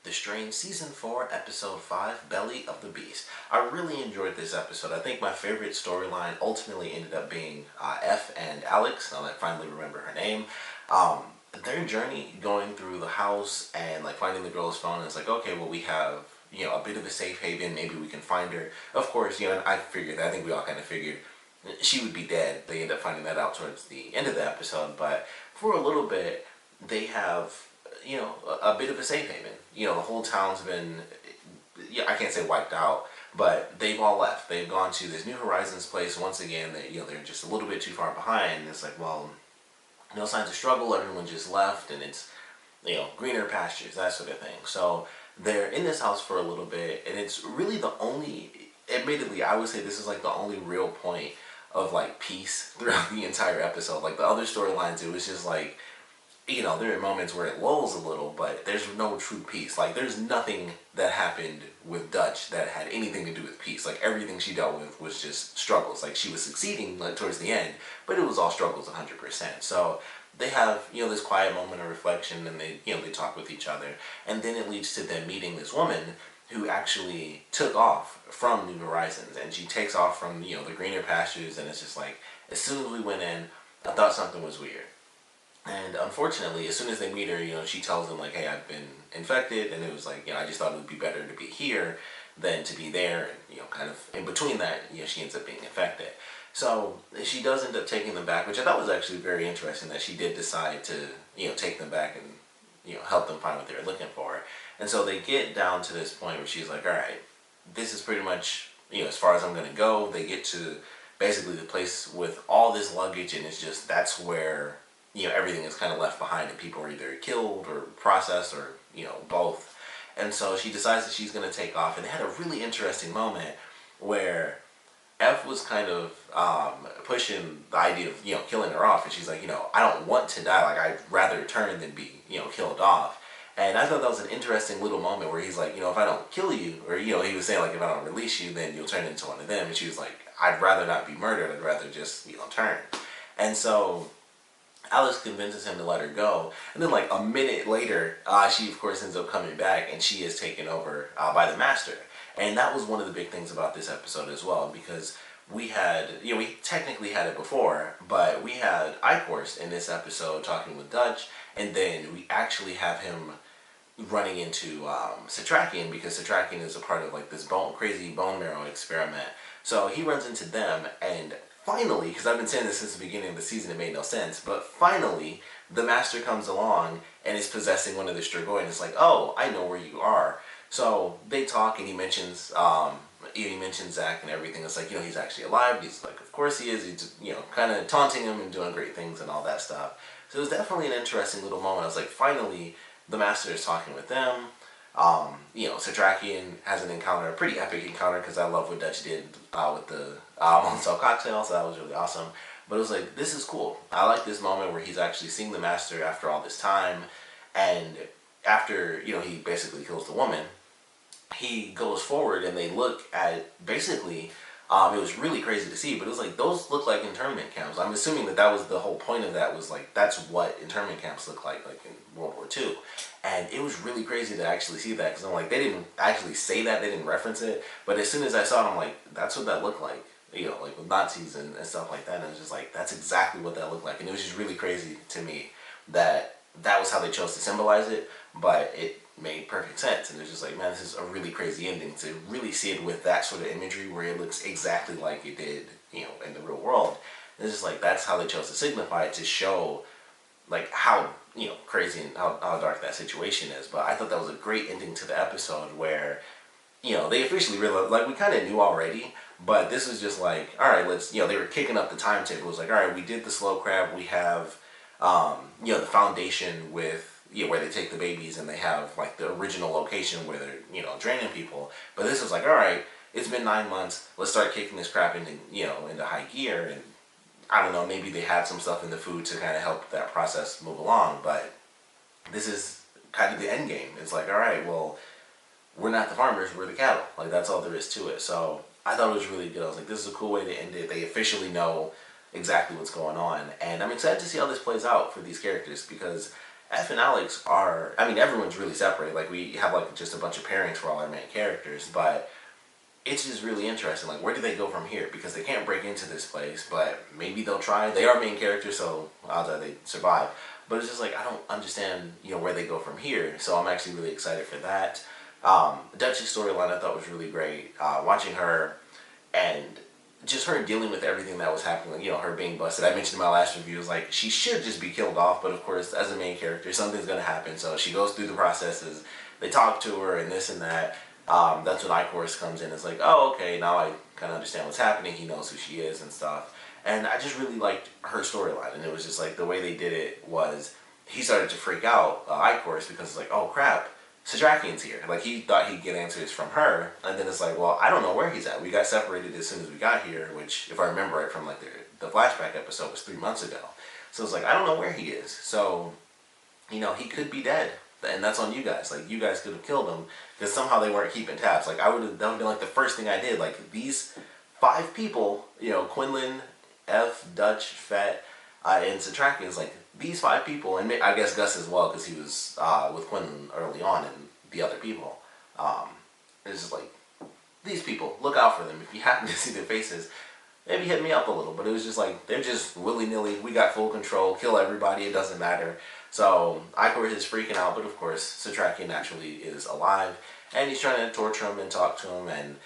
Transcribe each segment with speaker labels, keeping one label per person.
Speaker 1: The Strain Season 4, Episode 5, Belly of the Beast. I really enjoyed this episode. I think my favorite storyline ultimately ended up being Eph and Alex. Now that I finally remember her name. Their journey going through the house and like finding the girl's phone, and it's like, okay, well, we have, a bit of a safe haven. Maybe we can find her. Of course, and I figured, I think we all kind of figured she would be dead. They end up finding that out towards the end of the episode, but for a little bit, they have a bit of a safe haven. The whole town's been, I can't say wiped out, but they've all left. They've gone to this New Horizons place once again. They're just a little bit too far behind. And it's like, well, no signs of struggle. Everyone just left, and it's, greener pastures, that sort of thing. So they're in this house for a little bit, and it's really the only, admittedly, I would say this is like the only real point of like peace throughout the entire episode. Like the other storylines, it was just like, there are moments where it lulls a little, but there's no true peace. Like, there's nothing that happened with Dutch that had anything to do with peace. Like, everything she dealt with was just struggles. Like, she was succeeding like, towards the end, but it was all struggles 100%. So they have, this quiet moment of reflection, and they talk with each other. And then it leads to them meeting this woman who actually took off from New Horizons. And she takes off from, the greener pastures, and it's just like, as soon as we went in, I thought something was weird. And unfortunately, as soon as they meet her, she tells them, like, hey, I've been infected, and it was like, I just thought it would be better to be here than to be there, and, kind of in between that, she ends up being infected. So she does end up taking them back, which I thought was actually very interesting, that she did decide to, take them back and, help them find what they were looking for. And so they get down to this point where she's like, all right, this is pretty much, as far as I'm going to go. They get to basically the place with all this luggage, and it's just, that's where everything is kind of left behind, and people are either killed or processed or, both. And so she decides that she's going to take off, and they had a really interesting moment where F was kind of pushing the idea of, killing her off, and she's like, I don't want to die, like, I'd rather turn than be, killed off. And I thought that was an interesting little moment where he's like, if I don't kill you, or, he was saying, like, if I don't release you, then you'll turn into one of them. And she was like, I'd rather not be murdered, I'd rather just, turn. And so Alice convinces him to let her go, and then like a minute later, she of course ends up coming back, and she is taken over by the Master. And that was one of the big things about this episode as well, because we had, we technically had it before, but we had Icorst in this episode talking with Dutch, and then we actually have him running into Setrakian, because Setrakian is a part of like this crazy bone marrow experiment. So he runs into them, and finally, because I've been saying this since the beginning of the season, it made no sense, but finally, the Master comes along and is possessing one of the Strigoi, and it's like, oh, I know where you are. So they talk, and he mentions Zach and everything. It's like, he's actually alive. He's like, of course he is. He's, kind of taunting him and doing great things and all that stuff. So it was definitely an interesting little moment. I was like, finally, the Master is talking with them. Setrakian has an encounter, a pretty epic encounter, because I love what Dutch did with the Montel cocktail, so that was really awesome. But it was like, this is cool. I like this moment where he's actually seeing the Master after all this time, and after, he basically kills the woman, he goes forward, and they look at, basically, it was really crazy to see, but it was like, those look like internment camps. I'm assuming that was the whole point of that, was like, that's what internment camps look like in World War II. And it was really crazy to actually see that, because I'm like, they didn't actually say that, they didn't reference it, but as soon as I saw it, I'm like, that's what that looked like, like with Nazis and stuff like that, and it was just like, that's exactly what that looked like. And it was just really crazy to me that was how they chose to symbolize it, but it made perfect sense. And it was just like, man, this is a really crazy ending to really see it with that sort of imagery where it looks exactly like it did, in the real world. And it's just like, that's how they chose to signify it, to show like how, crazy and how dark that situation is. But I thought that was a great ending to the episode where, they officially realized, like, we kind of knew already, but this was just like, all right, let's, they were kicking up the timetable. It was like, all right, we did the slow crab, we have, the foundation with, where they take the babies, and they have like the original location where they're, draining people. But this was like, all right, it's been 9 months, let's start kicking this crap into, into high gear. And I don't know, maybe they had some stuff in the food to kind of help that process move along, but this is kind of the end game. It's like, all right, well, we're not the farmers, we're the cattle. Like, that's all there is to it. So I thought it was really good. I was like, this is a cool way to end it. They officially know exactly what's going on, and I'm excited to see how this plays out for these characters, because Eph and Alex are, I mean, everyone's really separated. Like, we have, like, just a bunch of pairings for all our main characters, but it's just really interesting. Like, where do they go from here? Because they can't break into this place, but maybe they'll try. They are main characters, so odds are they survive. But it's just like, I don't understand, where they go from here. So I'm actually really excited for that. Dutch's storyline I thought was really great. Watching her and just her dealing with everything that was happening, her being busted. I mentioned in my last review, was like, she should just be killed off, but of course, as a main character, something's going to happen. So she goes through the processes. They talk to her and this and that. That's when Icorus comes in. It's like, oh, okay, now I kind of understand what's happening. He knows who she is and stuff. And I just really liked her storyline. And it was just like, the way they did it was, he started to freak out, Icorus, because it's like, oh crap, Setrakian's here. Like, he thought he'd get answers from her, and then it's like, well, I don't know where he's at. We got separated as soon as we got here, which, if I remember right from, like, the flashback episode was 3 months ago. So it's like, I don't know where he is. So, he could be dead. And that's on you guys. Like, you guys could have killed him, because somehow they weren't keeping tabs. Like, that would have been, like, the first thing I did. Like, these 5 people, Quinlan, Eph, Dutch, Fett, and Setrakian, like, these 5 people, and I guess Gus as well, because he was with Quinlan early on, and the other people. It's just like, these people, look out for them. If you happen to see their faces, maybe hit me up a little. But it was just like, they're just willy-nilly, we got full control, kill everybody, it doesn't matter. So Icorus is freaking out, but of course, Setrakian naturally is alive, and he's trying to torture him and talk to him, and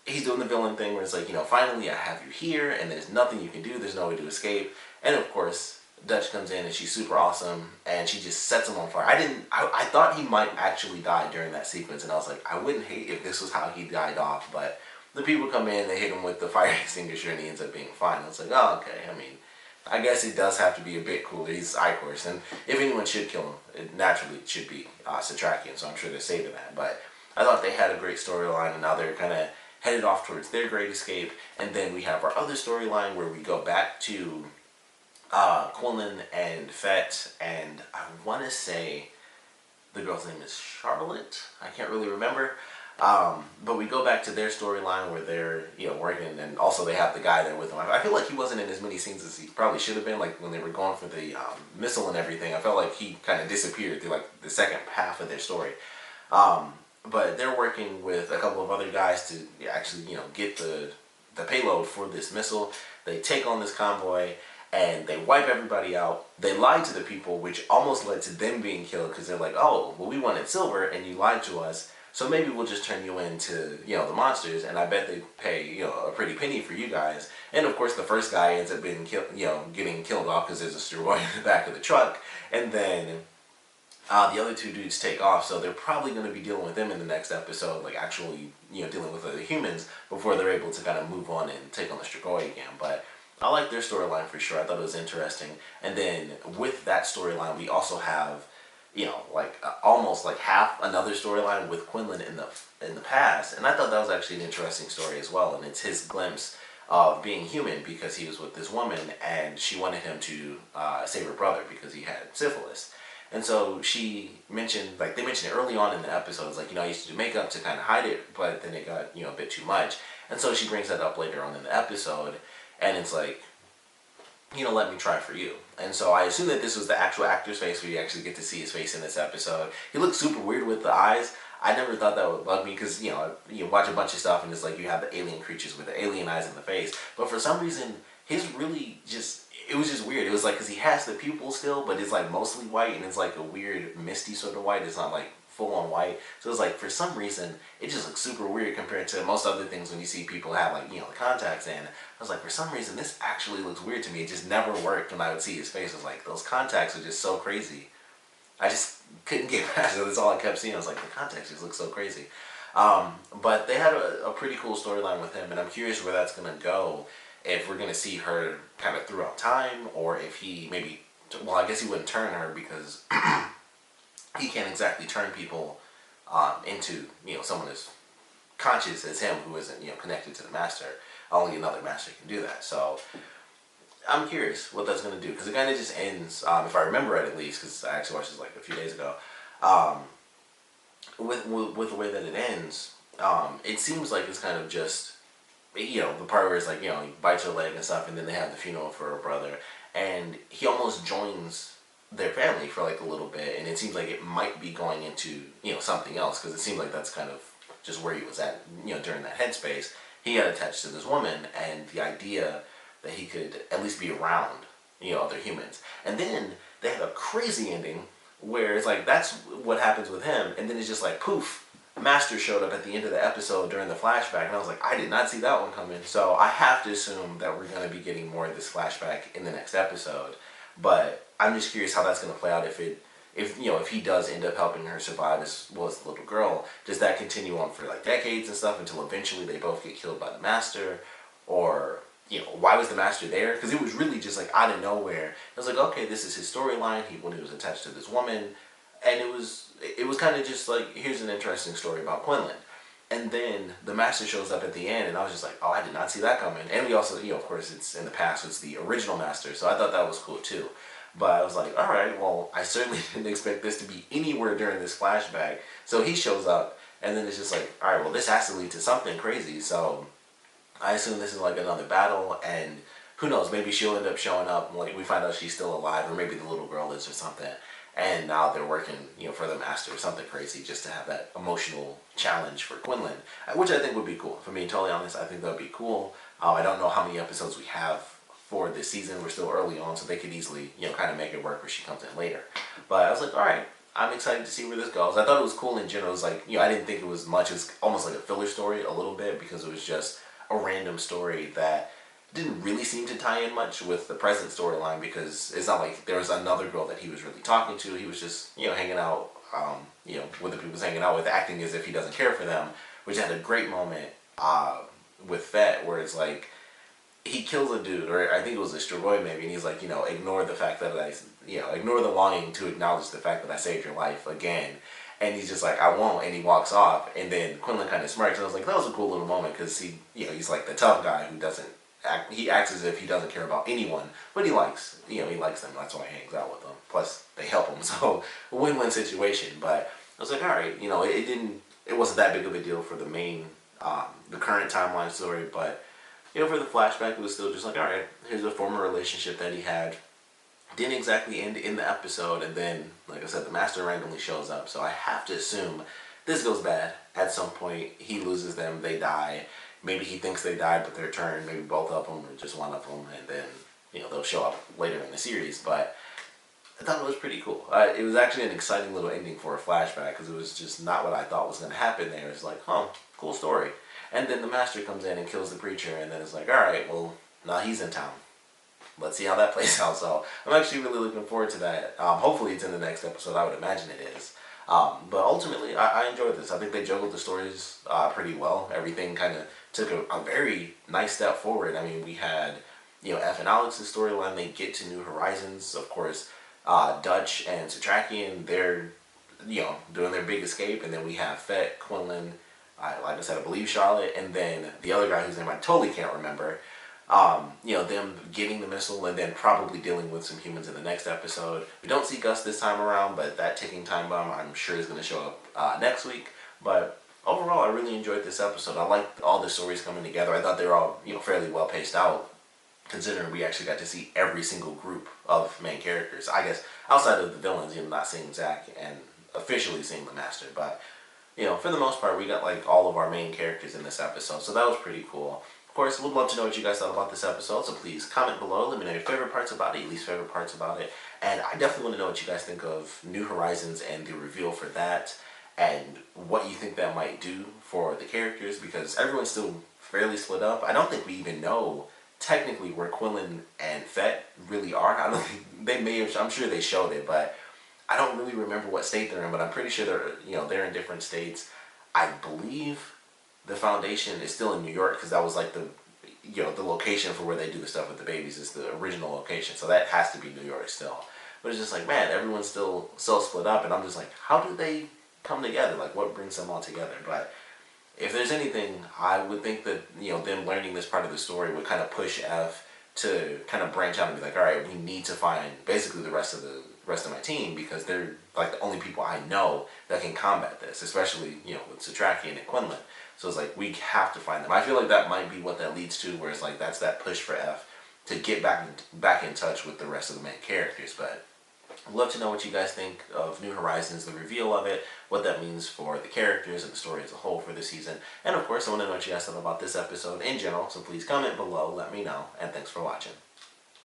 Speaker 1: he's doing the villain thing where it's like, finally I have you here, and there's nothing you can do, there's no way to escape. And of course, Dutch comes in and she's super awesome, and she just sets him on fire. I thought he might actually die during that sequence, and I was like, I wouldn't hate if this was how he died off, but the people come in, they hit him with the fire extinguisher, and he ends up being fine. It's like, oh, okay, I mean, I guess it does have to be a bit cooler. He's Icorus, and if anyone should kill him, it naturally should be Setrakian, so I'm sure they're saving that. But I thought they had a great storyline, and now they're kind of headed off towards their great escape. And then we have our other storyline where we go back to Quinlan and Fett, and I want to say the girl's name is Charlotte. I can't really remember. But we go back to their storyline where they're, working, and also they have the guy there with them. I feel like he wasn't in as many scenes as he probably should have been. Like, when they were going for the missile and everything, I felt like he kind of disappeared through, like, the second half of their story. But they're working with a couple of other guys to actually, get the payload for this missile. They take on this convoy, and they wipe everybody out. They lied to the people, which almost led to them being killed, because they're like, oh, well, we wanted silver, and you lied to us. So maybe we'll just turn you into, the monsters, and I bet they pay, a pretty penny for you guys. And of course, the first guy ends up being getting killed off because there's a asteroid in the back of the truck. And then the other 2 dudes take off, so they're probably going to be dealing with them in the next episode, like actually, dealing with other humans before they're able to kind of move on and take on the Strigoi again. But I like their storyline for sure. I thought it was interesting. And then with that storyline, we also have almost like half another storyline with Quinlan in the past, and I thought that was actually an interesting story as well. And it's his glimpse of being human, because he was with this woman and she wanted him to save her brother because he had syphilis. And so she mentioned, like they mentioned it early on in the episodes, like, I used to do makeup to kind of hide it, but then it got a bit too much. And so she brings that up later on in the episode, and it's like, let me try for you. And so I assume that this was the actual actor's face, where you actually get to see his face in this episode. He looks super weird with the eyes. I never thought that would bug me, because, you watch a bunch of stuff and it's like you have the alien creatures with the alien eyes in the face. But for some reason, his really just, it was just weird. It was like, because he has the pupils still, but it's like mostly white, and it's like a weird misty sort of white. It's not like full on white. So it's like, for some reason, it just looks super weird compared to most other things when you see people have, like, the contacts in. I was like, for some reason, this actually looks weird to me. It just never worked when I would see his face. I was like, those contacts are just so crazy. I just couldn't get past it. That's all I kept seeing. I was like, the contacts just look so crazy. But they had a pretty cool storyline with him, and I'm curious where that's going to go. If we're going to see her kind of throughout time, or if he maybe, well, I guess he wouldn't turn her, because he can't exactly turn people into, someone as conscious as him, who isn't, connected to the master. Only another master can do that. So I'm curious what that's going to do, because it kind of just ends, if I remember it at least, because I actually watched this like a few days ago, with the way that it ends, it seems like it's kind of just, the part where it's like, he bites her leg and stuff, and then they have the funeral for her brother, and he almost joins their family for like a little bit, and it seems like it might be going into something else, because it seemed like that's kind of just where he was at during that headspace. He got attached to this woman, and the idea that he could at least be around other humans. And then they had a crazy ending where it's like that's what happens with him, and then it's just like poof, Master showed up at the end of the episode during the flashback, and I was like, I did not see that one coming. So I have to assume that we're going to be getting more of this flashback in the next episode. But I'm just curious how that's going to play out. If he does end up helping her survive as well as the little girl, does that continue on for like decades and stuff until eventually they both get killed by the Master? Or why was the Master there? Because it was really just like out of nowhere. I was like, okay, this is his storyline. When he was attached to this woman, and it was kind of just like, here's an interesting story about Quinlan. And then the Master shows up at the end, and I was just like, oh, I did not see that coming. And we also, of course, it's in the past, it's the original Master, so I thought that was cool too. But I was like, all right, well, I certainly didn't expect this to be anywhere during this flashback. So he shows up, and then it's just like, all right, well, this has to lead to something crazy. So I assume this is like another battle, and who knows, maybe she'll end up showing up, like we find out she's still alive, or maybe the little girl is or something. And now they're working, for the Master or something crazy, just to have that emotional challenge for Quinlan, which I think would be cool. For me, totally honest, I think that would be cool. I don't know how many episodes we have for this season. We're still early on, so they could easily, kind of make it work where she comes in later. But I was like, all right, I'm excited to see where this goes. I thought it was cool in general. It was like, I didn't think it was much. It was almost like a filler story a little bit, because it was just a random story that didn't really seem to tie in much with the present storyline, because it's not like there was another girl that he was really talking to. He was just, hanging out, with the people he's hanging out with, acting as if he doesn't care for them, which had a great moment with Fett, where it's like, he kills a dude, or I think it was a Strigoi maybe, and he's like, ignore the fact that ignore the longing to acknowledge the fact that I saved your life again. And he's just like, I won't, and he walks off, and then Quinlan kind of smirks, and I was like, that was a cool little moment, because he's like the tough guy who doesn't act, he acts as if he doesn't care about anyone, but he likes them, that's why he hangs out with them, plus they help him, so a win-win situation. But I was like, alright, it wasn't that big of a deal for the main, the current timeline story, but for the flashback, it was still just like, alright, here's a former relationship that he had. Didn't exactly end in the episode, and then, like I said, the Master randomly shows up, so I have to assume this goes bad. At some point, he loses them, they die. Maybe he thinks they died, but they're turned, maybe both of them, or just one of them, and then, they'll show up later in the series. But I thought it was pretty cool. It was actually an exciting little ending for a flashback, because it was just not what I thought was going to happen there. It's like, huh, cool story. And then the Master comes in and kills the preacher, and then it's like, alright, well, now he's in town. Let's see how that plays out. So I'm actually really looking forward to that. Hopefully it's in the next episode. I would imagine it is. But ultimately, I enjoyed this. I think they juggled the stories pretty well. Everything kind of took a very nice step forward. I mean, we had, Eph and Alex's storyline. They get to New Horizons. Of course, Dutch and Setrakian, they're, doing their big escape. And then we have Fett, Quinlan, like I said, I believe Charlotte, and then the other guy whose name I totally can't remember. Them getting the missile, and then probably dealing with some humans in the next episode. We don't see Gus this time around, but that ticking time bomb I'm sure is going to show up next week. But overall, I really enjoyed this episode. I liked all the stories coming together. I thought they were all, fairly well paced out, considering we actually got to see every single group of main characters. I guess outside of the villains, not seeing Zack and officially seeing the Master, but for the most part, we got like all of our main characters in this episode, so that was pretty cool. Of course, we'd love to know what you guys thought about this episode, so please comment below. Let me know your favorite parts about it, your least favorite parts about it. And I definitely want to know what you guys think of New Horizons and the reveal for that, and what you think that might do for the characters, because everyone's still fairly split up. I don't think we even know technically where Quinlan and Fett really are. I don't think they may have, I'm sure they showed it, but I don't really remember what state they're in, but I'm pretty sure they're in different states. I believe the Foundation is still in New York, because that was like the location for where they do the stuff with the babies is the original location, so that has to be New York still. But it's just like, man, everyone's still so split up, and I'm just like, how do they come together? Like, what brings them all together? But if there's anything, I would think that them learning this part of the story would kind of push Eph to kind of branch out and be like, all right, we need to find basically the rest of my team, because they're like the only people I know that can combat this, especially with Setrakian and Quinlan. So it's like, we have to find them. I feel like that might be what that leads to, where it's like that's that push for Eph to get back in touch with the rest of the main characters. But I'd love to know what you guys think of New Horizons, the reveal of it, what that means for the characters and the story as a whole for this season. And of course, I want to know what you guys thought about this episode in general, so please comment below, let me know, and thanks for watching.